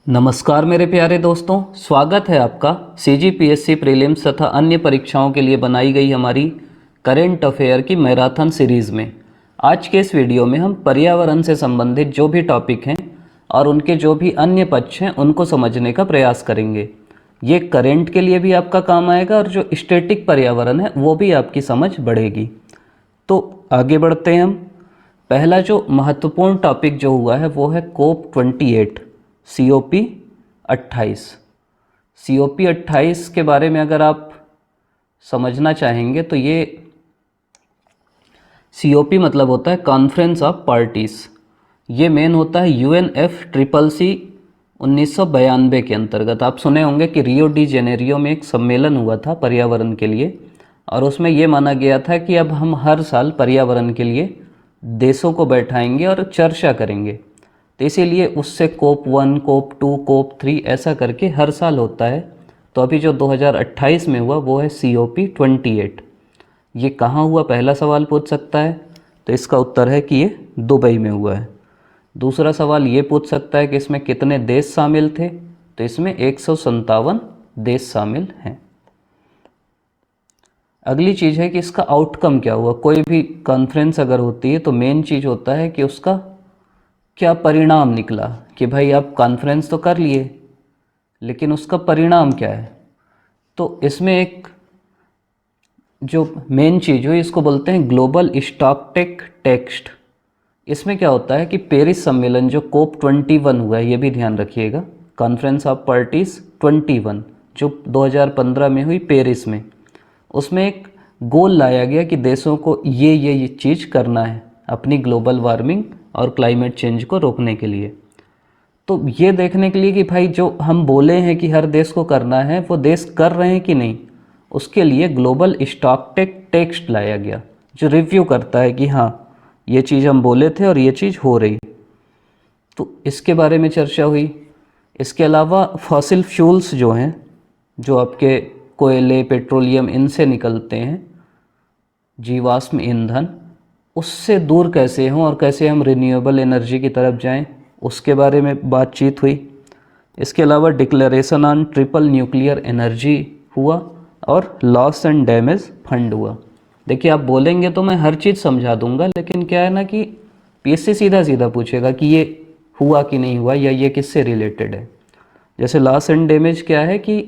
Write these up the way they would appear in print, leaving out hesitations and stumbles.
नमस्कार मेरे प्यारे दोस्तों, स्वागत है आपका सीजीपीएससी प्रीलिम्स तथा अन्य परीक्षाओं के लिए बनाई गई हमारी करेंट अफेयर की मैराथन सीरीज़ में। आज के इस वीडियो में हम पर्यावरण से संबंधित जो भी टॉपिक हैं और उनके जो भी अन्य पक्ष हैं उनको समझने का प्रयास करेंगे। ये करेंट के लिए भी आपका काम आएगा और जो स्टैटिक पर्यावरण है वो भी आपकी समझ बढ़ेगी। तो आगे बढ़ते हैं हम। पहला जो महत्वपूर्ण टॉपिक जो हुआ है वो है COP28 COP 28। COP 28 के बारे में अगर आप समझना चाहेंगे तो ये COP मतलब होता है कॉन्फ्रेंस ऑफ पार्टीज़। ये मेन होता है UNFCCC 1992 के अंतर्गत। आप सुने होंगे कि रियो डी जेनेरियो में एक सम्मेलन हुआ था पर्यावरण के लिए, और उसमें ये माना गया था कि अब हम हर साल पर्यावरण के लिए देशों को बैठाएंगे और चर्चा करेंगे। तो इसीलिए उससे COP1, COP2, COP3 ऐसा करके हर साल होता है। तो अभी जो 2028 में हुआ वो है COP 28। ये कहाँ हुआ, पहला सवाल पूछ सकता है। तो इसका उत्तर है कि ये दुबई में हुआ है। दूसरा सवाल ये पूछ सकता है कि इसमें कितने देश शामिल थे। तो इसमें 157 देश शामिल हैं। अगली चीज़ है कि इसका आउटकम क्या हुआ। कोई भी कॉन्फ्रेंस अगर होती है तो मेन चीज़ होता है कि उसका क्या परिणाम निकला, कि भाई आप कॉन्फ्रेंस तो कर लिए लेकिन उसका परिणाम क्या है। तो इसमें एक जो मेन चीज़ हुई इसको बोलते हैं ग्लोबल स्टॉकटेक टेक्स्ट। इसमें क्या होता है कि पेरिस सम्मेलन जो COP 21 हुआ है, ये भी ध्यान रखिएगा, कॉन्फ्रेंस ऑफ पार्टीज 21 जो 2015 में हुई पेरिस में, उसमें एक गोल लाया गया कि देशों को ये चीज़ करना है अपनी ग्लोबल वार्मिंग और क्लाइमेट चेंज को रोकने के लिए। तो ये देखने के लिए कि भाई जो हम बोले हैं कि हर देश को करना है वो देश कर रहे हैं कि नहीं, उसके लिए ग्लोबल स्टॉकटेक टेक्स्ट लाया गया जो रिव्यू करता है कि हाँ ये चीज़ हम बोले थे और ये चीज़ हो रही। तो इसके बारे में चर्चा हुई। इसके अलावा फॉसिल फ्यूल्स जो हैं, जो आपके कोयले, पेट्रोलियम इनसे निकलते हैं जीवाश्म ईंधन, उससे दूर कैसे हों और कैसे हम रिन्यूएबल एनर्जी की तरफ जाएं, उसके बारे में बातचीत हुई। इसके अलावा declaration on triple nuclear energy हुआ और लॉस एंड डैमेज फंड हुआ। देखिए आप बोलेंगे तो मैं हर चीज़ समझा दूंगा, लेकिन क्या है ना कि पीएससी सीधा सीधा पूछेगा कि ये हुआ कि नहीं हुआ या ये किससे रिलेटेड है। जैसे लॉस एंड डैमेज क्या है कि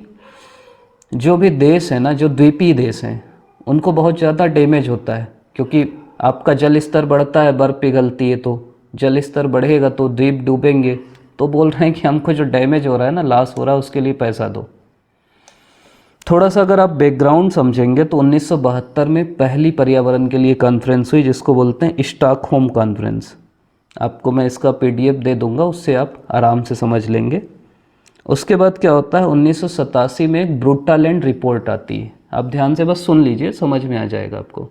जो भी देश है ना, जो द्वीपीय देश हैं, उनको बहुत ज़्यादा डैमेज होता है, क्योंकि आपका जल स्तर बढ़ता है, बर्फ़ पिघलती है, तो जल स्तर बढ़ेगा तो द्वीप डूबेंगे। तो बोल रहे हैं कि हमको जो डैमेज हो रहा है ना, लॉस हो रहा है, उसके लिए पैसा दो। थोड़ा सा अगर आप बैकग्राउंड समझेंगे तो 1972 में पहली पर्यावरण के लिए कॉन्फ्रेंस हुई जिसको बोलते हैं स्टॉकहोम कॉन्फ्रेंस। आपको मैं इसका PDF दे दूंगा, उससे आप आराम से समझ लेंगे। उसके बाद क्या होता है, 1987 में एक ब्रुटालैंड रिपोर्ट आती है। आप ध्यान से बस सुन लीजिए, समझ में आ जाएगा आपको।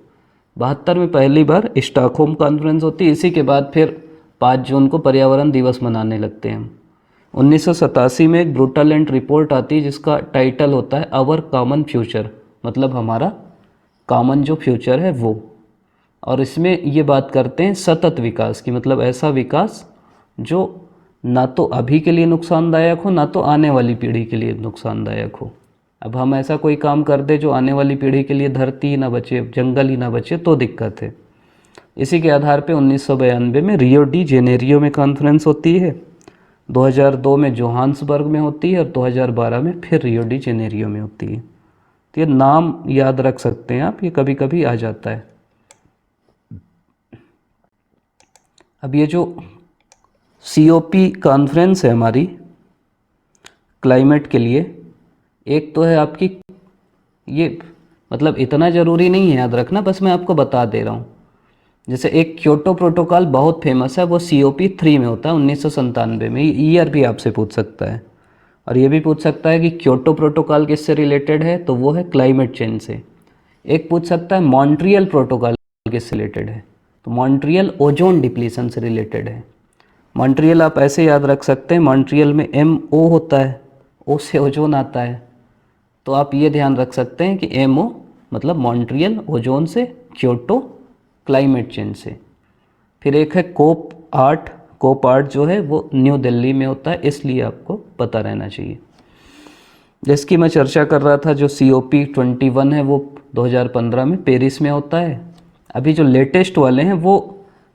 72 में पहली बार स्टॉकहोम कॉन्फ्रेंस होती है। इसी के बाद फिर 5 जून को पर्यावरण दिवस मनाने लगते हैं हम। 1987 में एक ब्रुटालैंड रिपोर्ट आती है जिसका टाइटल होता है आवर कॉमन फ्यूचर, मतलब हमारा कॉमन जो फ्यूचर है वो। और इसमें ये बात करते हैं सतत विकास की, मतलब ऐसा विकास जो ना तो अभी के लिए नुकसानदायक हो ना तो आने वाली पीढ़ी के लिए नुकसानदायक हो। अब हम ऐसा कोई काम कर दे जो आने वाली पीढ़ी के लिए धरती ही ना बचे, जंगल ही ना बचे, तो दिक्कत है। इसी के आधार पे 1992 में रियो डी जेनेरियो में कॉन्फ्रेंस होती है, 2002 में जोहान्सबर्ग में होती है और 2012 में फिर रियो डी जेनेरियो में होती है। तो ये नाम याद रख सकते हैं आप, ये कभी कभी आ जाता है। अब ये जो COP कॉन्फ्रेंस है हमारी क्लाइमेट के लिए, एक तो है आपकी, ये मतलब इतना ज़रूरी नहीं है याद रखना, बस मैं आपको बता दे रहा हूँ। जैसे एक क्योटो प्रोटोकॉल बहुत फेमस है, वो COP 3 में होता है 1997 में। ईयर भी आपसे पूछ सकता है, और ये भी पूछ सकता है कि क्योटो प्रोटोकॉल किससे रिलेटेड है, तो वो है क्लाइमेट चेंज से। एक पूछ सकता है मॉन्ट्रियल प्रोटोकॉल किससे रिलेटेड है, तो मॉन्ट्रियल ओजोन डिप्लीशन से रिलेटेड है। मॉन्ट्रियल आप ऐसे याद रख सकते हैं, मॉन्ट्रियल में MO होता है, O से ओजोन आता है, तो आप ये ध्यान रख सकते हैं कि MO मतलब मॉन्ट्रियल ओजोन से, क्योटो क्लाइमेट चेंज से। फिर एक है COP 8। COP 8 जो है वो न्यू दिल्ली में होता है, इसलिए आपको पता रहना चाहिए। जिसकी मैं चर्चा कर रहा था, जो COP21 है वो 2015 में पेरिस में होता है। अभी जो लेटेस्ट वाले हैं वो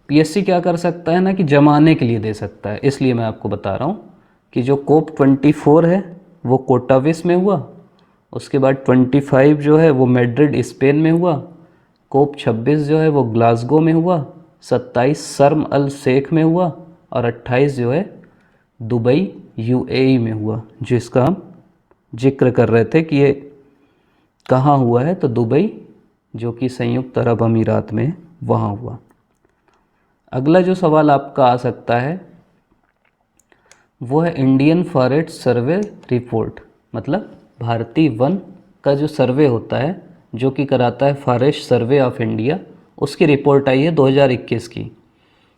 PSC क्या कर सकता है ना कि जमाने के लिए दे सकता है, इसलिए मैं आपको बता रहा हूँ कि जो COP24 है वो कोटाविस में हुआ, उसके बाद 25 जो है वो मैड्रिड स्पेन में हुआ, COP26 जो है वो ग्लासगो में हुआ, 27 शर्म अल शेख में हुआ और 28 जो है दुबई UAE में हुआ, जिसका हम जिक्र कर रहे थे कि ये कहाँ हुआ है, तो दुबई जो कि संयुक्त अरब अमीरात में, वहाँ हुआ। अगला जो सवाल आपका आ सकता है वो है इंडियन फॉरेस्ट सर्वे रिपोर्ट, मतलब भारतीय वन का जो सर्वे होता है जो कि कराता है फॉरेस्ट सर्वे ऑफ इंडिया, उसकी रिपोर्ट आई है 2021 की।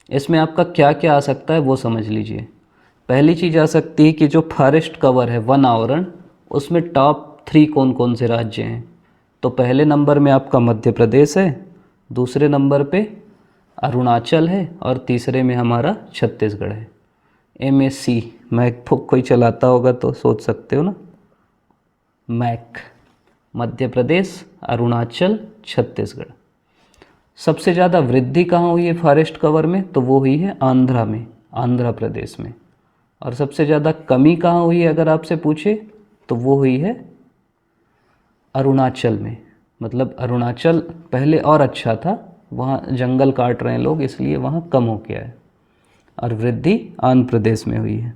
इसमें आपका क्या क्या आ सकता है वो समझ लीजिए। पहली चीज़ आ सकती है कि जो फॉरेस्ट कवर है, वन आवरण, उसमें टॉप 3 कौन कौन से राज्य हैं। तो पहले नंबर में आपका मध्य प्रदेश है, दूसरे नंबर पे अरुणाचल है और तीसरे में हमारा छत्तीसगढ़ है। MSC मैक कोई चलाता होगा तो सोच सकते हो ना, मैक, मध्य प्रदेश, अरुणाचल, छत्तीसगढ़। सबसे ज़्यादा वृद्धि कहाँ हुई है फॉरेस्ट कवर में, तो वो हुई है आंध्रा में, आंध्र प्रदेश में। और सबसे ज़्यादा कमी कहाँ हुई है अगर आपसे पूछे तो वो हुई है अरुणाचल में। मतलब अरुणाचल पहले और अच्छा था, वहाँ जंगल काट रहे हैं लोग इसलिए वहाँ कम हो गया है, और वृद्धि आंध्र प्रदेश में हुई है।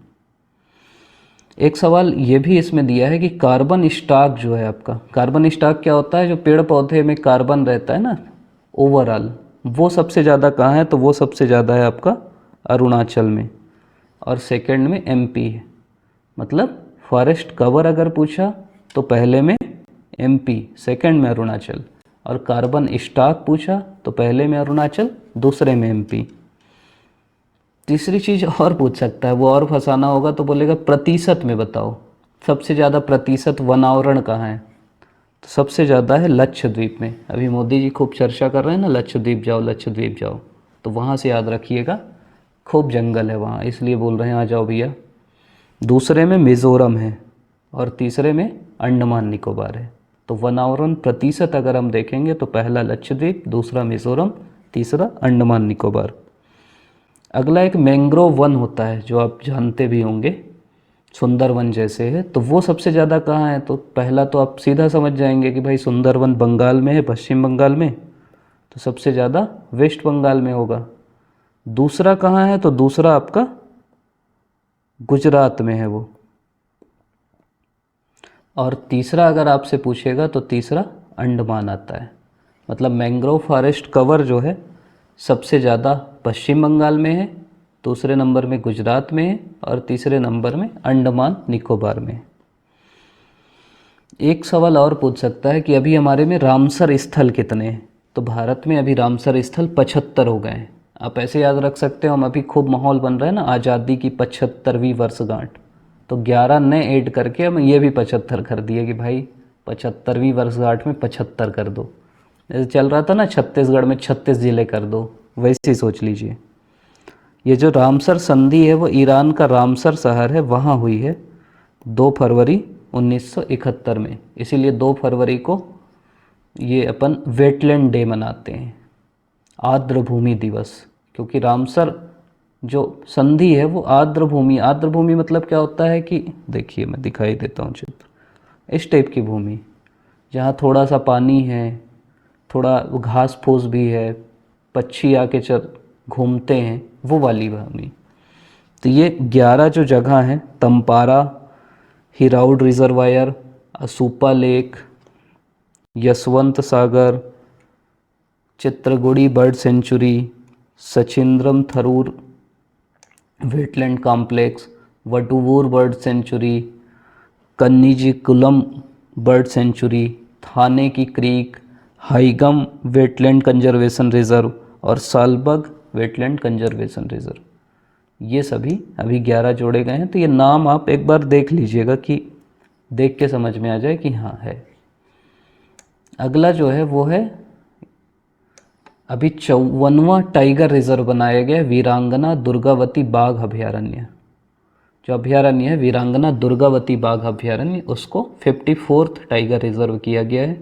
एक सवाल ये भी इसमें दिया है कि कार्बन स्टॉक जो है आपका, कार्बन स्टॉक क्या होता है, जो पेड़ पौधे में कार्बन रहता है ना ओवरऑल, वो सबसे ज़्यादा कहाँ है, तो वो सबसे ज़्यादा है आपका अरुणाचल में, और सेकंड में MP है। मतलब फॉरेस्ट कवर अगर पूछा तो पहले में MP, सेकंड में अरुणाचल, और कार्बन स्टॉक पूछा तो पहले में अरुणाचल, दूसरे में MP। तीसरी चीज़ और पूछ सकता है, वो और फंसाना होगा तो बोलेगा प्रतिशत में बताओ, सबसे ज़्यादा प्रतिशत वन आवरण कहाँ है, तो सबसे ज़्यादा है लक्षद्वीप में। अभी मोदी जी खूब चर्चा कर रहे हैं ना, लक्षद्वीप जाओ लक्षद्वीप जाओ, तो वहाँ से याद रखिएगा, खूब जंगल है वहाँ, इसलिए बोल रहे हैं आ जाओ भैया। दूसरे में मिज़ोरम है और तीसरे में अंडमान निकोबार है। तो वन आवरण प्रतिशत अगर हम देखेंगे तो पहला लक्षद्वीप, दूसरा मिज़ोरम, तीसरा अंडमान निकोबार। अगला एक मैंग्रोव वन होता है जो आप जानते भी होंगे, सुंदरवन जैसे है, तो वो सबसे ज़्यादा कहाँ है, तो पहला तो आप सीधा समझ जाएंगे कि भाई सुंदरवन बंगाल में है, पश्चिम बंगाल में, तो सबसे ज़्यादा वेस्ट बंगाल में होगा। दूसरा कहाँ है, तो दूसरा आपका गुजरात में है वो। और तीसरा अगर आपसे पूछेगा तो तीसरा अंडमान आता है। मतलब मैंग्रोव फॉरेस्ट कवर जो है सबसे ज़्यादा पश्चिम बंगाल में है, दूसरे नंबर में गुजरात में है और तीसरे नंबर में अंडमान निकोबार में। एक सवाल और पूछ सकता है कि अभी हमारे में रामसर स्थल कितने हैं, तो भारत में अभी रामसर स्थल 75 हो गए हैं। आप ऐसे याद रख सकते हो, हम अभी खूब माहौल बन रहा है ना आज़ादी की 75वीं वर्षगांठ, तो 11 नए ऐड करके हम ये भी 75 कर दिए कि भाई 75वीं वर्षगांठ में 75 कर दो। जैसे चल रहा था ना छत्तीसगढ़ में 36 ज़िले कर दो, वैसे ही सोच लीजिए। ये जो रामसर संधि है वो ईरान का रामसर शहर है, वहाँ हुई है 2 फरवरी 1971 में, इसीलिए 2 फरवरी को ये अपन वेटलैंड डे मनाते हैं, आर्द्र भूमि दिवस, क्योंकि रामसर जो संधि है वो आर्द्र भूमि, आर्द्र भूमि मतलब क्या होता है कि देखिए मैं दिखाई देता हूँ चित्र, इस टाइप की भूमि जहाँ थोड़ा सा पानी है, थोड़ा घास फूस भी है, पक्षी आके घूमते हैं, वो वाली भूमि। तो ये 11 जो जगह हैं, Tampara, Hirakud reservoir, Ansupa lake, Yashwant Sagar, Chitrangudi bird sanctuary, Suchindram Theroor wetland complex, Vaduvur bird sanctuary, Kanjirankulam bird sanctuary, Thane की creek, Hygam wetland conservation reserve और सालबग वेटलैंड कंजर्वेशन रिजर्व, ये सभी अभी 11 जोड़े गए हैं। तो ये नाम आप एक बार देख लीजिएगा कि देख के समझ में आ जाए कि हाँ है। अगला जो है वो है अभी 54वां टाइगर रिजर्व बनाया गया वीरांगना दुर्गावती बाघ अभयारण्य, जो अभयारण्य है वीरांगना दुर्गावती बाघ अभयारण्य, उसको 54th टाइगर रिजर्व किया गया है।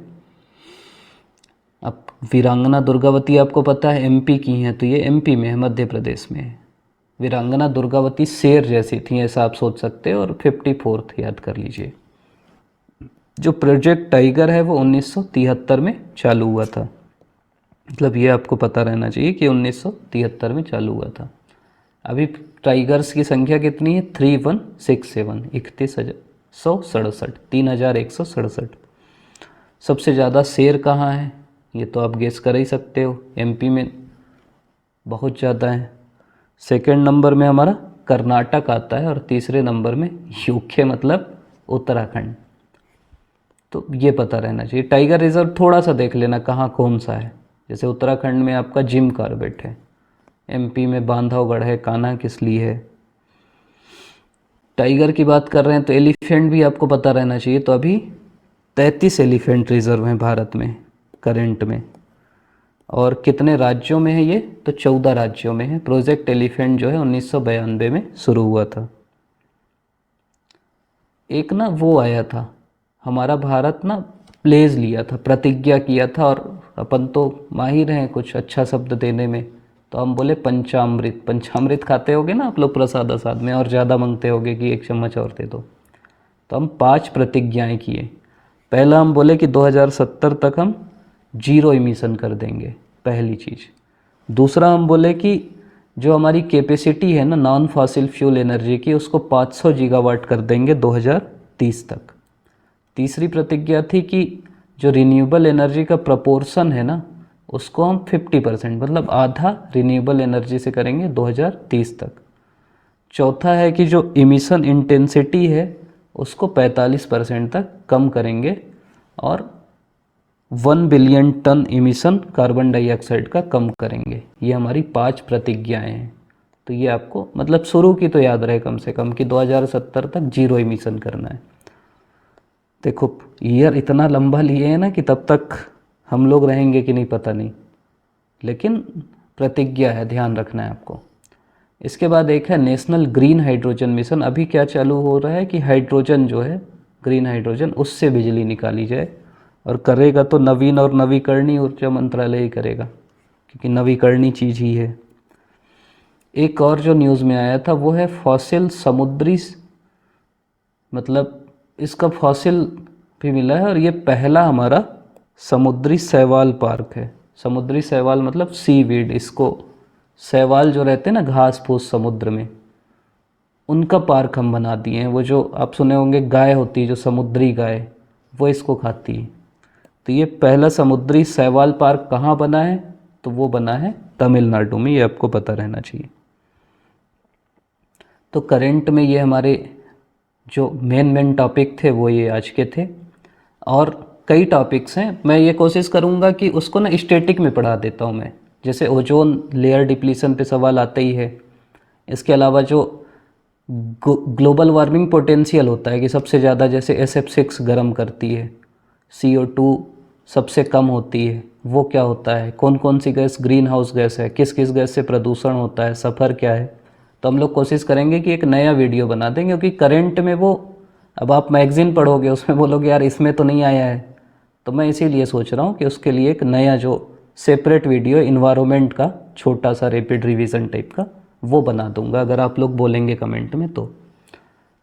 अब वीरांगना दुर्गावती आपको पता है एमपी की हैं, तो ये एमपी में है, मध्य प्रदेश में है। वीरांगना दुर्गावती शेर जैसी थी ऐसा आप सोच सकते हो, और 54th याद कर लीजिए। जो प्रोजेक्ट टाइगर है वो 1973 में चालू हुआ था, मतलब ये आपको पता रहना चाहिए कि 1973 में चालू हुआ था। अभी टाइगर्स की संख्या कितनी है? 3167, 3167। सबसे ज़्यादा शेर कहाँ है? ये तो आप गेस कर ही सकते हो, एमपी में बहुत ज़्यादा है। सेकंड नंबर में हमारा कर्नाटक आता है और तीसरे नंबर में यूके मतलब उत्तराखंड। तो ये पता रहना चाहिए। टाइगर रिजर्व थोड़ा सा देख लेना कहाँ कौन सा है। जैसे उत्तराखंड में आपका जिम कॉर्बेट है, एमपी में बांधवगढ़ है, कान्हा किसली है। टाइगर की बात कर रहे हैं तो एलिफेंट भी आपको पता रहना चाहिए। तो अभी 33 एलिफेंट रिजर्व हैं भारत में करेंट में। और कितने राज्यों में है ये? तो 14 राज्यों में है। प्रोजेक्ट एलिफेंट जो है 1992 में शुरू हुआ था। एक ना वो आया था, हमारा भारत ना प्लेज लिया था, प्रतिज्ञा किया था, और अपन तो माहिर हैं कुछ अच्छा शब्द देने में, तो हम बोले पंचामृत। पंचामृत खाते होगे ना आप लोग प्रसाद वसाद में, और ज़्यादा मांगते होगे कि 1 चम्मच और दे दो। तो हम 5 प्रतिज्ञाएं किए। पहला हम बोले कि 2070 तक हम 0 इमिशन कर देंगे, पहली चीज़। दूसरा हम बोले कि जो हमारी कैपेसिटी है ना नॉन फॉसिल फ्यूल एनर्जी की, उसको 500 गीगावाट कर देंगे 2030 तक। तीसरी प्रतिज्ञा थी कि जो रिन्यूएबल एनर्जी का प्रपोर्शन है ना, उसको हम 50% मतलब आधा रिन्यूएबल एनर्जी से करेंगे 2030 तक। चौथा है कि जो इमिशन इंटेंसिटी है उसको 45% तक कम करेंगे, और 1 billion ton emission carbon dioxide का कम करेंगे। ये हमारी 5 प्रतिज्ञाएं हैं। तो ये आपको मतलब शुरू की तो याद रहे कम से कम कि 2070 तक 0 इमिशन करना है। देखो ईयर इतना लंबा लिए है ना कि तब तक हम लोग रहेंगे कि नहीं पता नहीं, लेकिन प्रतिज्ञा है, ध्यान रखना है आपको। इसके बाद एक है नेशनल ग्रीन हाइड्रोजन मिशन। अभी क्या चालू हो रहा है कि हाइड्रोजन जो है, ग्रीन हाइड्रोजन, उससे बिजली निकाली जाए, और करेगा तो नवीन और नवीकरणीय ऊर्जा मंत्रालय ही करेगा, क्योंकि नवीकरणीय चीज़ ही है। एक और जो न्यूज़ में आया था वो है फॉसिल समुद्री, मतलब इसका फॉसिल भी मिला है, और ये पहला हमारा समुद्री शैवाल पार्क है। समुद्री शैवाल मतलब सीवीड, इसको शैवाल जो रहते हैं ना घास फूस समुद्र में, उनका पार्क हम बना दिए हैं। वो जो आप सुने होंगे गाय होती है, जो समुद्री गाय, वो इसको खाती है। तो ये पहला समुद्री शैवाल पार्क कहाँ बना है? तो वो बना है तमिलनाडु में, ये आपको पता रहना चाहिए। तो करंट में ये हमारे जो मेन टॉपिक थे वो ये आज के थे, और कई टॉपिक्स हैं। मैं ये कोशिश करूँगा कि उसको ना स्टैटिक में पढ़ा देता हूँ मैं, जैसे ओजोन लेयर डिप्लीशन पे सवाल आते ही है। इसके अलावा जो ग्लोबल वार्मिंग पोटेंशियल होता है कि सबसे ज़्यादा जैसे SF6 गर्म करती है, CO2 सबसे कम होती है, वो क्या होता है, कौन कौन सी गैस ग्रीन हाउस गैस है, किस किस गैस से प्रदूषण होता है, सफ़र क्या है। तो हम लोग कोशिश करेंगे कि एक नया वीडियो बना दें, क्योंकि करंट में वो अब आप मैगज़ीन पढ़ोगे उसमें बोलोगे यार इसमें तो नहीं आया है। तो मैं इसीलिए सोच रहा हूँ कि उसके लिए एक नया जो सेपरेट वीडियो इन्वायरमेंट का छोटा सा रैपिड रिवीजन टाइप का वो बना दूंगा, अगर आप लोग बोलेंगे कमेंट में तो।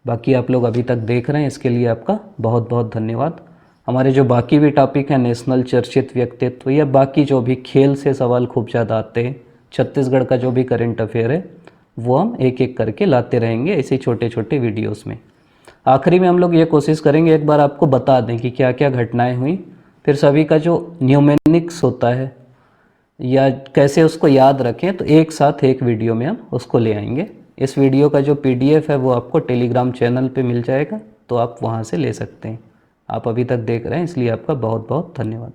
बाकी आप लोग अभी तक देख रहे हैं, इसके लिए आपका बहुत बहुत धन्यवाद। हमारे जो बाकी भी टॉपिक हैं, नेशनल चर्चित व्यक्तित्व, या बाकी जो भी खेल से सवाल खूब ज़्यादा आते हैं, छत्तीसगढ़ का जो भी करंट अफेयर है, वो हम एक एक करके लाते रहेंगे ऐसे छोटे छोटे वीडियोस में। आखिरी में हम लोग ये कोशिश करेंगे एक बार आपको बता दें कि क्या क्या घटनाएं हुई, फिर सभी का जो न्यूमेनिक्स होता है या कैसे उसको याद रखें, तो एक साथ एक वीडियो में हम उसको ले आएंगे। इस वीडियो का जो PDF है वो आपको टेलीग्राम चैनल पे मिल जाएगा, तो आप वहाँ से ले सकते हैं। आप अभी तक देख रहे हैं, इसलिए आपका बहुत बहुत धन्यवाद।